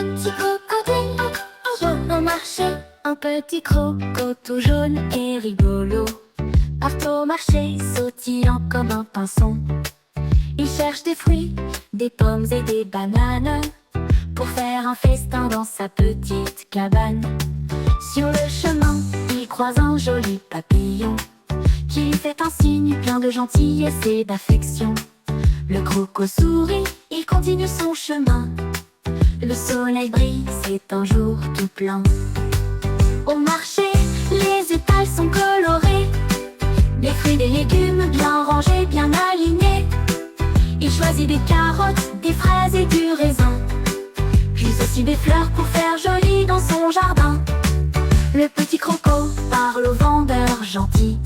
petit crocodile jaune au marché, un petit croco tout jaune et rigolo part au marché sautillant comme un pinson. Il cherche des fruits, des pommes et des bananes pour faire un festin dans sa petite cabane. Sur le chemin, il croise un joli papillon qui lui fait un signe plein de gentillesse et d'affection. Le croco sourit, il continue son chemin. Le soleil brille, c'est un jour tout plein. Au marché, les étals sont colorés, des fruits, des légumes bien rangés, bien alignés. Il choisit des carottes, des fraises et du raisin, puis aussi des fleurs pour faire joli dans son jardin. Le petit croco parle au vendeur gentil,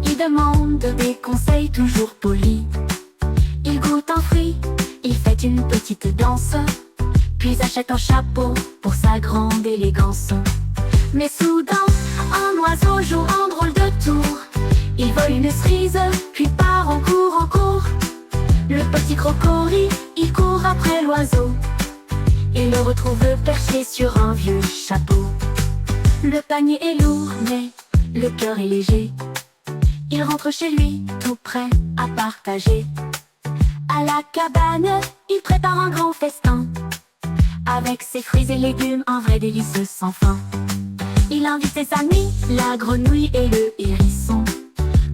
il demande des conseils toujours polis. Il goûte un fruit, il fait une petite danse, puis achète un chapeau pour sa grande élégance. Mais soudain, un oiseau joue un drôle de tour. Il vole une cerise, puis part en cours. Le petit croco rit, il court après l'oiseau. Il le retrouve perché sur un vieux chapeau. Le panier est lourd, mais le cœur est léger. Il rentre chez lui, tout prêt à partager. À la cabane, il prépare un grand festin, avec ses fruits et légumes, un vrai délice sans fin. Il invite ses amis, la grenouille et le hérisson,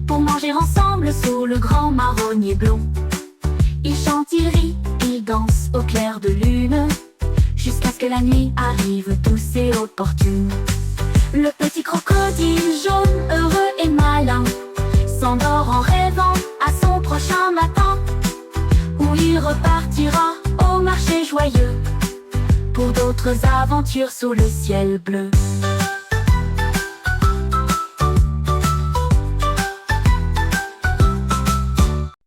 pour manger ensemble sous le grand marronnier blond. Il chante, il rit, il danse au clair de lune, jusqu'à ce que la nuit arrive douce et opportune. Le petit crocodile jaune, heureux et malin, s'endort en rêvant à son prochain matin, où il repartira au marché joyeux pour d'autres aventures sous le ciel bleu.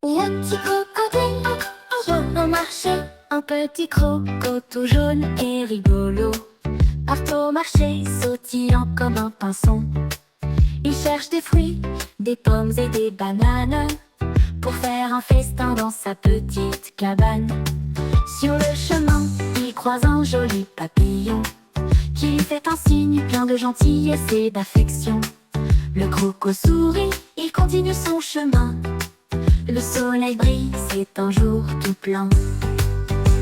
Le petit crocodile jaune au marché, un petit croco tout jaune et rigolo part au marché sautillant comme un pinson. Il cherche des fruits, des pommes et des bananes pour faire un festin dans sa petite cabane. Sur le chemin, il croise un joli papillon qui lui fait un signe plein de gentillesse et d'affection. Le croco sourit, il continue son chemin. Le soleil brille, c'est un jour tout plein.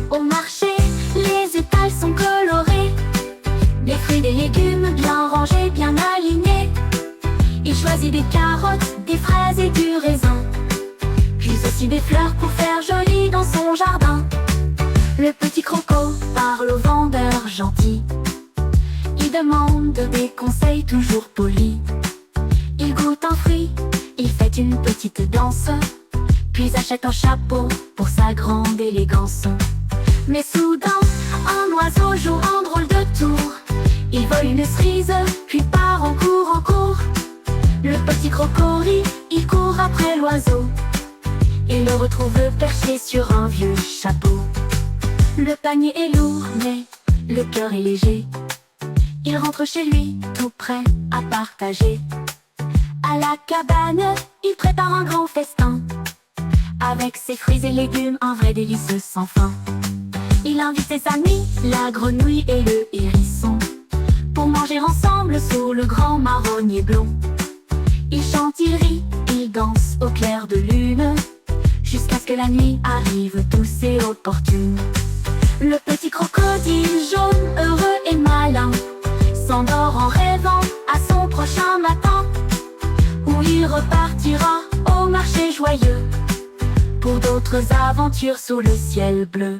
Au marché, les étals sont colorés, des fruits, des légumes bien rangés, bien alignés. Il choisit des carottes, des fraises et du raisin, puis aussi des fleurs pour faire joli dans son jardin. Le petit croco parle au vendeur gentil, il demande des conseils toujours polis. Il goûte un fruit, il fait une petite danse, puis achète un chapeau pour sa grande élégance. Mais soudain, un oiseau joue un drôle de tour. Il vole une cerise, puis part en cours. Le petit croco rit, il court après l'oiseau. Il le retrouve perché sur un vieux chapeau. Le panier est lourd, mais le cœur est léger. Il rentre chez lui, tout prêt à partager. À la cabane, il prépare un grand festin, avec ses fruits et légumes, un vrai délice sans fin. Il invite ses amis, la grenouille et le hérisson, pour manger ensemble sous le grand marronnier blond. Il chante, il rit, il danse au clair de lune, jusqu'à ce que la nuit arrive douce et opportune. Le petit crocodile jaune, heureux et malin, s'endort en rêvant à son prochain matin, où il repartira au marché joyeux pour d'autres aventures sous le ciel bleu.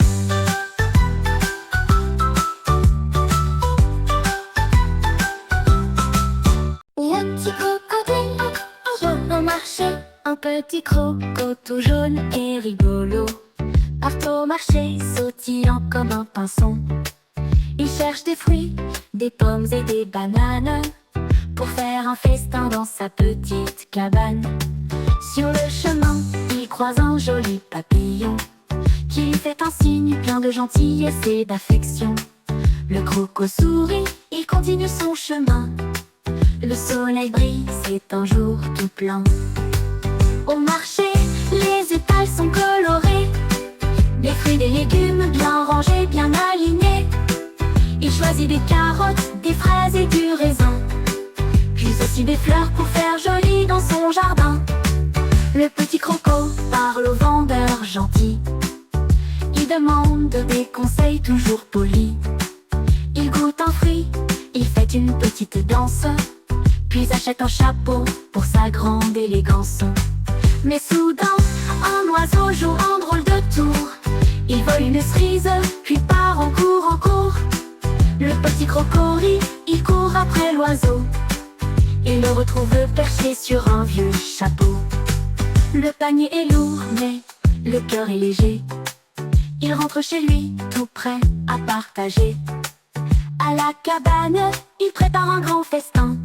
Le petit crocodile jaune au marché, un petit croco tout jaune et rigolo part au marché sautillant comme un pinson. Il cherche des fruits, des pommes et des bananes pour faire un festin dans sa petite cabane. Sur le chemin, il croise un joli papillon qui lui fait un signe plein de gentillesse et d'affection. Le croco sourit, il continue son chemin. Le soleil brille, c'est un jour tout plein. Au marché, les étals sont colorés, des fruits, des légumes bien rangés, bien alignés. choisit des carottes, des fraises et du raisin, puis aussi des fleurs pour faire joli dans son jardin. Le petit croco parle au vendeur gentil. Il demande des conseils toujours polis. Il goûte un fruit, il fait une petite danse, puis achète un chapeau pour sa grande élégance. Mais soudain, un oiseau joue un drôle de tour. Il vole une cerise, puis part en cours. Le petit croco rit, il court après l'oiseau. Il le retrouve perché sur un vieux chapeau. Le panier est lourd, mais le cœur est léger. Il rentre chez lui, tout prêt à partager. À la cabane, il prépare un grand festin,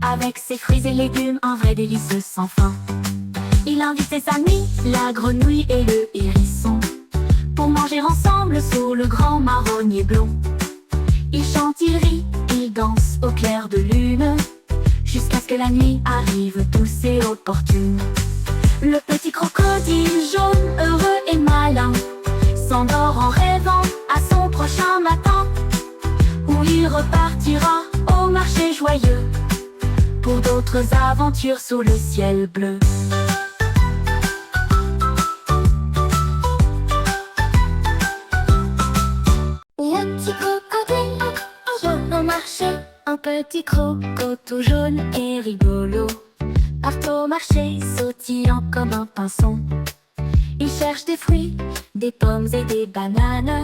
avec ses fruits et légumes, un vrai délice sans fin. Il invite ses amis, la grenouille et le hérisson, pour manger ensemble sous le grand marronnier blond. Il chante, il rit, il danse au clair de lune, jusqu'à ce que la nuit arrive douce et opportune. Le petit crocodile jaune, heureux et malin, s'endort en rêvant à son prochain matin, où il repartira au marché joyeux, pour d'autres aventures sous le ciel bleu. Le petit crocodile jaune au marché, un petit croco tout jaune et rigolo, part au marché sautillant comme un pinson. Il cherche des fruits, des pommes et des bananes,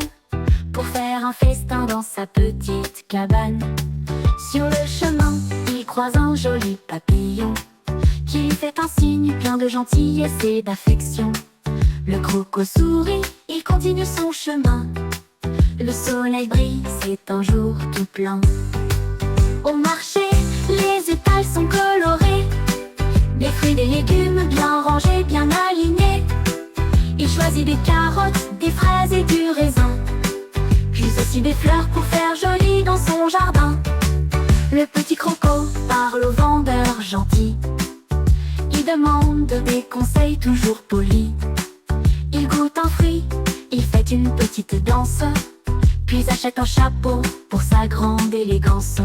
pour faire un festin dans sa petite cabane. Sur le chemin, il croise un joli papillon, qui lui fait un signe plein de gentillesse et d'affection. Le croco sourit, il continue son chemin. Le soleil brille, c'est un jour tout plein. Au marché, les étals sont colorés, des fruits, des légumes bien rangés, bien alignés. Il choisit des carottes, des fraises et du raisin, puis aussi des fleurs pour faire joli dans son jardin. Le petit croco parle au vendeur gentil. Il demande des conseils toujours polis. Il goûte un fruit, il fait une petite danse, puis achète un chapeau pour sa grande élégance.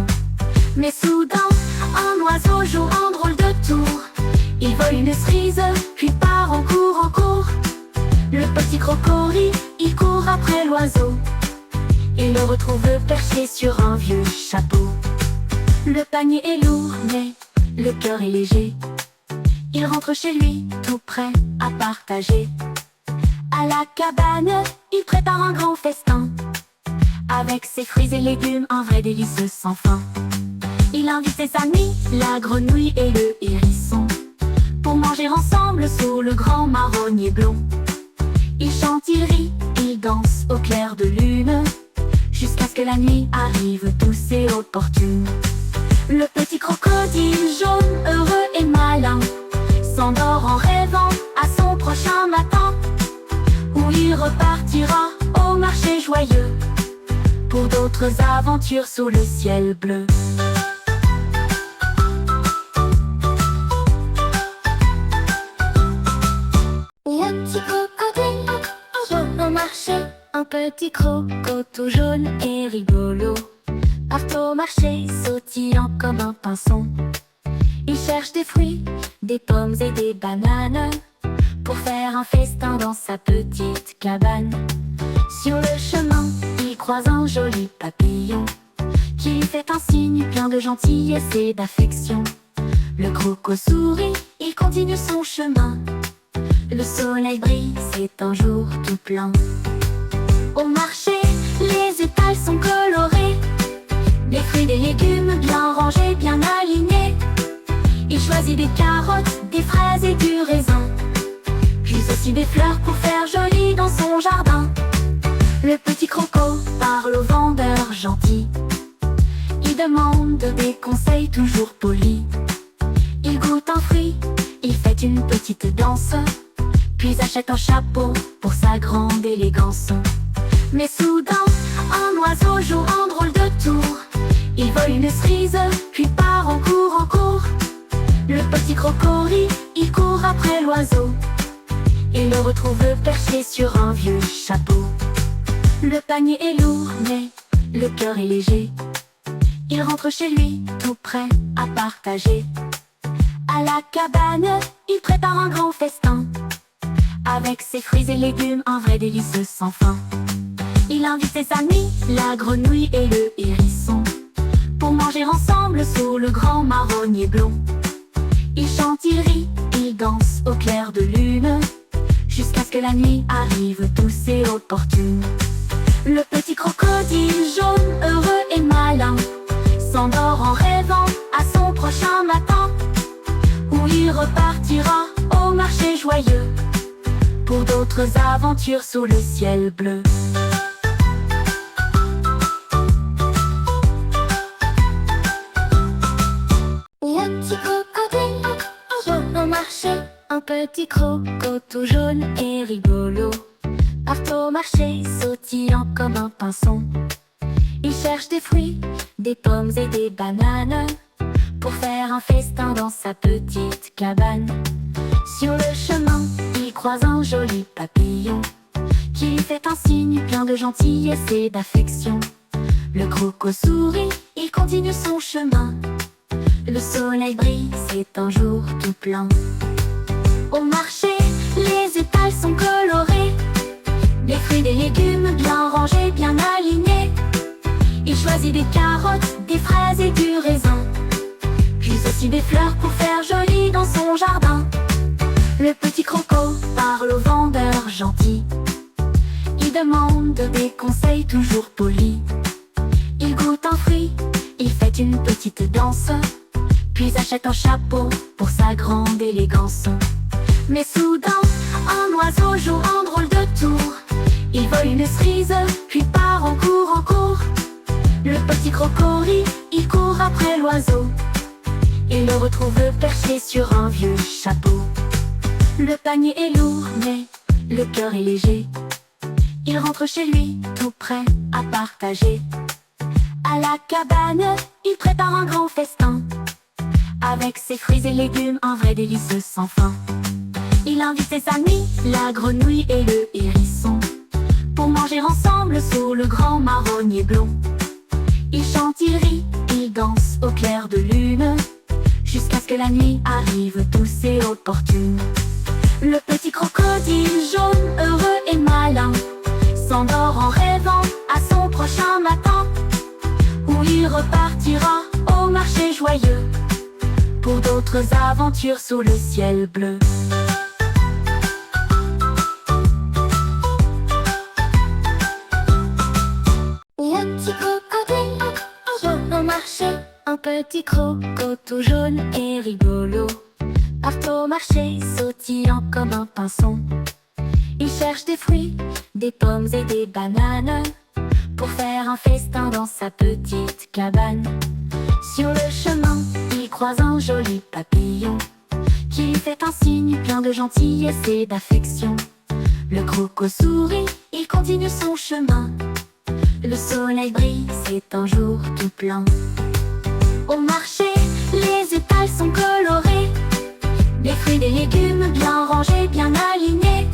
Mais soudain, un oiseau joue un drôle de tour. Il vole une cerise, puis part en cours. Le petit croco rit, il court après l'oiseau. Il le retrouve perché sur un vieux chapeau. Le panier est lourd, mais le cœur est léger. Il rentre chez lui, tout prêt à partager. À la cabane, il prépare un grand festin, avec ses fruits et légumes, un vrai délice sans fin. Il invite ses amis, la grenouille et le hérisson, pour manger ensemble sous le grand marronnier blond. Il chante, il rit, il danse au clair de lune, jusqu'à ce que la nuit arrive douce et opportune. Le petit crocodile jaune, heureux et malin, s'endort en rêvant à son prochain matin, où il repartira au marché joyeux, pour d'autres aventures sous le ciel bleu. Le petit crocodile jaune au marché, un petit croco tout jaune et rigolo, part au marché sautillant comme un pinson. Il cherche des fruits, des pommes et des bananes, pour faire un festin dans sa petite cabane. Sur le chemin, il croise un joli papillon, qui lui fait un signe plein de gentillesse et d'affection. Le croco sourit, il continue son chemin. Le soleil brille, c'est un jour tout plein. Au marché, les étals sont colorés, des fruits, des légumes bien rangés, bien alignés. Il choisit des carottes, des fraises et du raisin, puis aussi des fleurs pour faire joli dans son jardin. Le petit croco parle au vendeur gentil. Il demande des conseils toujours polis. Il goûte un fruit, il fait une petite danse, puis achète un chapeau pour sa grande élégance. Mais soudain, un oiseau joue un drôle de tour. Il vole une cerise, puis part en cours. Le petit croco rit, il court après l'oiseau. Il le retrouve perché sur un vieux chapeau. Le panier est lourd, mais le le cœur est léger. Il rentre chez lui, tout prêt à partager. À la cabane, il prépare un grand festin, avec ses fruits et légumes, un vrai délice sans fin. Il invite ses amis, la grenouille et le hérisson, pour manger ensemble sous le grand marronnier blond. Il chante, il rit, il danse au clair de lune, jusqu'à ce que la nuit arrive douce et opportune. Le petit crocodile jaune, heureux et malin, s'endort en rêvant à son prochain matin, où il repartira au marché joyeux, pour d'autres aventures sous le ciel bleu. Le petit crocodile jaune au marché, un petit croco tout jaune et rigolo, part au marché sautillant comme un pinson. Il cherche des fruits, des pommes et des bananes, pour faire un festin dans sa petite cabane. Sur le chemin, il croise un joli papillon, qui lui fait un signe plein de gentillesse et d'affection. Le croco sourit, il continue son chemin. Le soleil brille, c'est un jour tout plein. Au marché, les étals sont colorés, des fruits, des légumes bien rangés, bien alignés. Il choisit des carottes, des fraises et du raisin, puis aussi des fleurs pour faire joli dans son jardin. Le petit croco parle au vendeur gentil, il demande des conseils toujours polis. Il goûte un fruit, il fait une petite danse, puis achète un chapeau pour sa grande élégance. Mais soudain, un oiseau joue un drôle de tour. Il vole une cerise, puis part en cours. Le petit croco rit, il court après l'oiseau. Il le retrouve perché sur un vieux chapeau. Le panier est lourd, mais le cœur est léger. Il rentre chez lui, tout prêt à partager. À la cabane, il prépare un grand festin, avec ses fruits et légumes, un vrai délice sans fin. Il invite ses amis, la grenouille et le hérisson, pour manger ensemble sous le grand marronnier blond. Il chante, il rit, il danse au clair de lune, jusqu'à ce que la nuit arrive douce et opportune. Le petit crocodile jaune, heureux et malin, s'endort en rêvant à son prochain matin, où il repartira au marché joyeux, pour d'autres aventures sous le ciel bleu. Le petit crocodile jaune au marché, un petit croco tout jaune et rigolo, part au marché sautillant comme un pinson. Il cherche des fruits, des pommes et des bananes, pour faire un festin dans sa petite cabane. Sur le chemin, il croise un joli papillon, qui lui fait un signe plein de gentillesse et d'affection. Le croco sourit, il continue son chemin. Le soleil brille, c'est un jour tout plein. Au marché, les étals sont colorés, des fruits, des légumes bien rangés, bien alignés.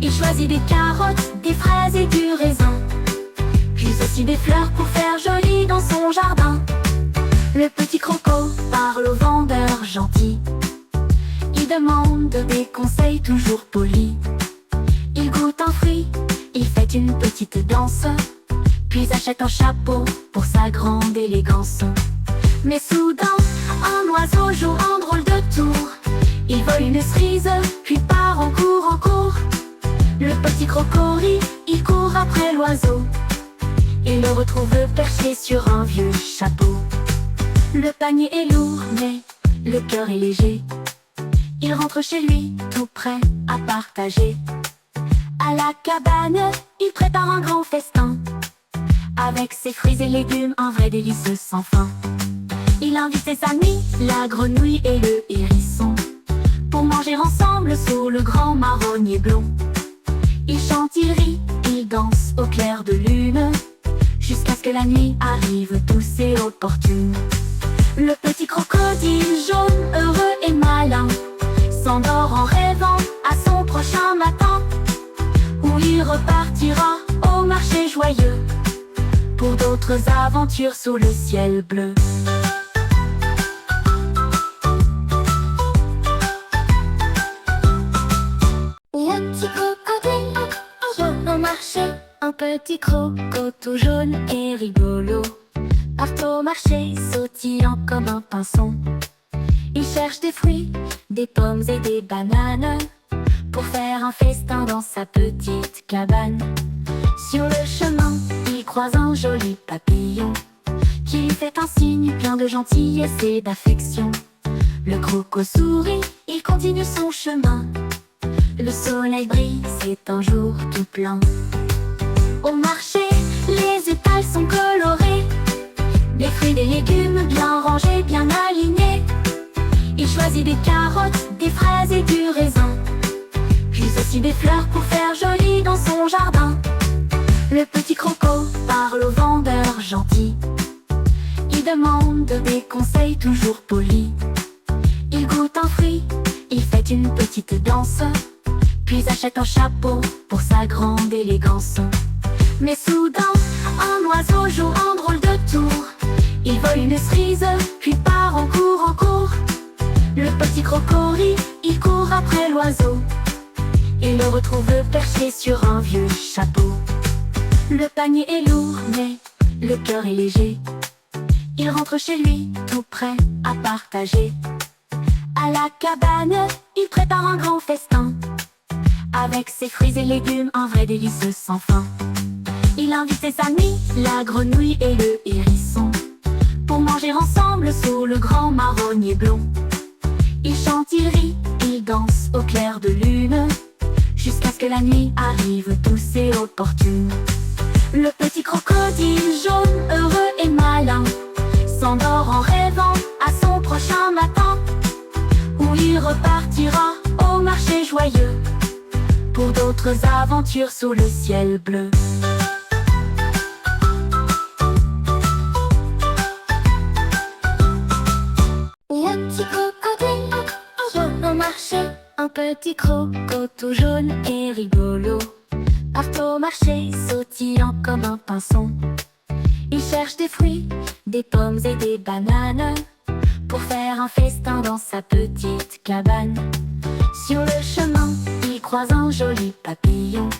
Il choisit des carottes, des fraises et du raisin, puis aussi des fleurs pour faire joli dans son jardin. Le petit croco parle au vendeur gentil, il demande des conseils toujours polis. Il goûte un fruit, il fait une petite danse, puis achète un chapeau pour sa grande élégance. Mais soudain, un oiseau joue un drôle de tour. Il vole une cerise, puis part en cours. Le petit croco rit, il court après l'oiseau. Il le retrouve perché sur un vieux chapeau. Le panier est lourd, mais le cœur est léger. Il rentre chez lui, tout prêt à partager. À la cabane, il prépare un grand festin, avec ses fruits et légumes, un vrai délice sans fin. Il invite ses amis, la grenouille et le hérisson, pour manger ensemble sous le grand marronnier blond. Il chante, il rit, il danse au clair de lune, jusqu'à ce que la nuit arrive douce et opportune. Le petit crocodile jaune, heureux et malin, s'endort en rêvant à son prochain matin, où il repartira au marché joyeux, pour pour d'autres aventures sous le ciel bleu. Et un petit crocodile jaune au marché, un petit croco tout jaune et rigolo, part au marché sautillant comme un pinson. Il cherche des fruits, des pommes et des bananes, pour faire un festin dans sa petite cabane. Sur le chemin, il croise un joli papillon, qui lui fait un signe plein de gentillesse et d'affection. Le croco sourit, il continue son chemin. Le soleil brille, c'est un jour tout plein. Au marché, les étals sont colorés, des fruits, des légumes bien rangés, bien alignés. Il choisit des carottes, des fraises et du raisin, puis aussi des fleurs pour faire joli dans son jardin. Le petit croco parle au vendeur gentil, il demande des conseils toujours polis. Il goûte un fruit, il fait une petite danse, puis achète un chapeau pour sa grande élégance. Mais soudain, un oiseau joue un drôle de tour. Il vole une cerise, puis part en cours. Le petit croco rit, il court après l'oiseau. Il le retrouve perché sur un vieux chapeau. Le panier est lourd, mais le cœur est léger. Il rentre chez lui, tout prêt à partager. À la cabane, il prépare un grand festin, avec ses fruits et légumes, un vrai délice sans fin. Il invite ses amis, la grenouille et le hérisson, pour manger ensemble sous le grand marronnier blond. Il chante, il rit, il danse au clair de lune, jusqu'à ce que la nuit arrive douce et opportune. Le petit crocodile jaune, heureux et malin, s'endort en rêvant à son prochain matin, où il repartira au marché joyeux, pour d'autres aventures sous le ciel bleu. Et un petit crocodile jaune au marché, un petit croco tout jaune et rigolo, part au marché sautillant comme un pinson. Il cherche des fruits, des pommes et des bananes, pour faire un festin dans sa petite cabane. Sur le chemin, il croise un joli papillon,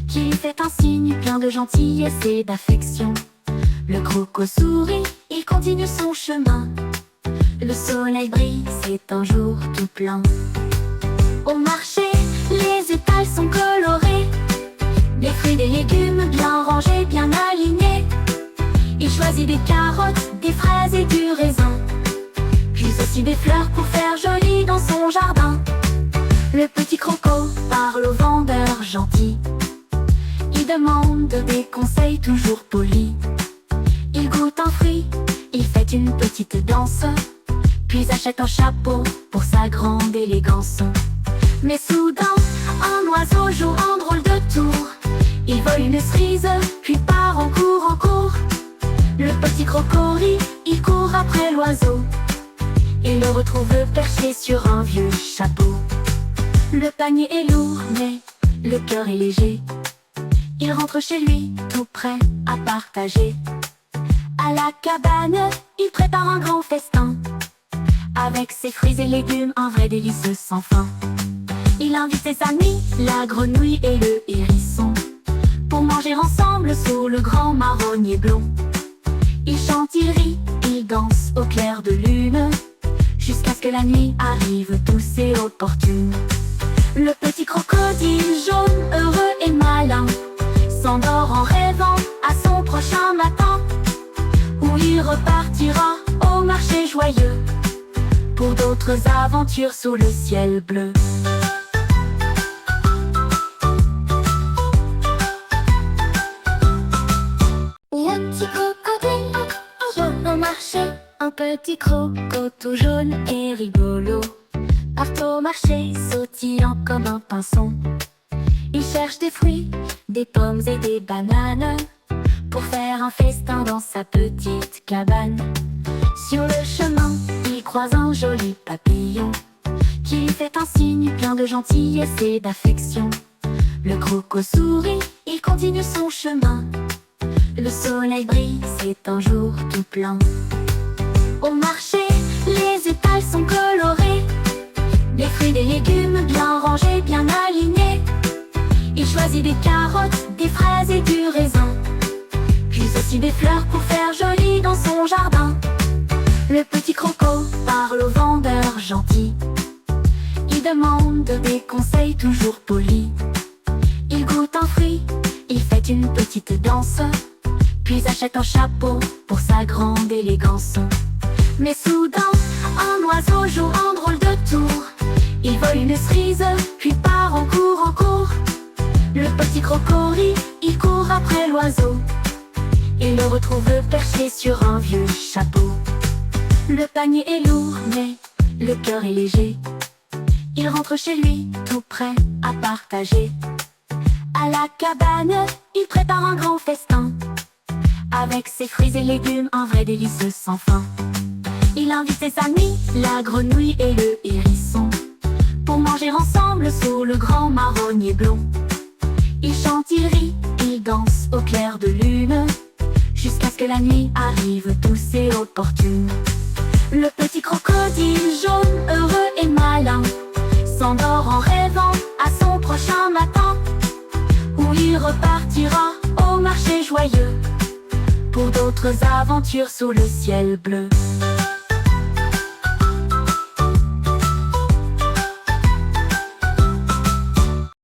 qui lui fait un signe plein de gentillesse et d'affection. Le croco sourit, il continue son chemin. Le soleil brille, c'est un jour tout plein. Au marché, les étals sont colorés, des fruits, des légumes bien rangés, bien alignés. Il choisit des carottes, des fraises et du raisin, puis aussi des fleurs pour faire joli dans son jardin. Le petit croco parle au vendeur gentil, il demande des conseils toujours polis. Il goûte un fruit, il fait une petite danse, puis achète un chapeau pour sa grande élégance. Mais soudain, un oiseau joue un drôle de tour. Il vole une cerise, puis part en cours. Le petit croco rit, il court après l'oiseau. Il le retrouve perché sur un vieux chapeau. Le panier est lourd, mais le cœur est léger. Il rentre chez lui, tout prêt à partager. À la cabane, il prépare un grand festin, avec ses fruits et légumes, un vrai délice sans fin. Il invite ses amis, la grenouille et le hérisson, pour manger ensemble sous le grand marronnier blond. Il chante, il rit, il danse au clair de lune, jusqu'à ce que la nuit arrive douce et opportune. Le petit crocodile jaune, heureux et malin, s'endort en rêvant à son prochain matin, où il repartira au marché joyeux, pour d'autres aventures sous le ciel bleu. Et un petit crocodile jaune au marché, un petit croco tout jaune et rigolo, part au marché sautillant comme un pinson. Il cherche des fruits, des pommes et des bananes, pour faire un festin dans sa petite cabane. Sur le chemin, il croise un joli papillon, qui lui fait un signe plein de gentillesse et d'affection. Le croco sourit, il continue son chemin. Le soleil brille, c'est un jour tout blanc. Au marché, les étals sont colorés, des fruits, des légumes bien rangés, bien alignés. Il choisit des carottes, des fraises et du raisin, puis aussi des fleurs pour faire joli dans son jardin. Le petit croco parle au vendeur gentil, il demande des conseils toujours polis. Il goûte un fruit, il fait une petite danse, puis achète un chapeau pour sa grande élégance. Mais soudain, un oiseau joue un drôle de tour. Il vole une cerise, puis part en cours. Le petit croco rit, il court après l'oiseau et le retrouve perché sur un vieux chapeau. Le panier est lourd, mais le cœur est léger. Il rentre chez lui, tout prêt à partager. À la cabane, il prépare un grand festin, avec ses fruits et légumes, un vrai délice sans fin. Il invite ses amis, la grenouille et le hérisson, pour manger ensemble sous le grand marronnier blond. Il chante, il rit, il danse au clair de lune, jusqu'à ce que la nuit arrive douce et opportune. Le petit crocodile jaune, heureux et malin, s'endort en rêvant à son prochain matin, où il repartira au marché joyeux, pour d'autres aventures sous le ciel bleu.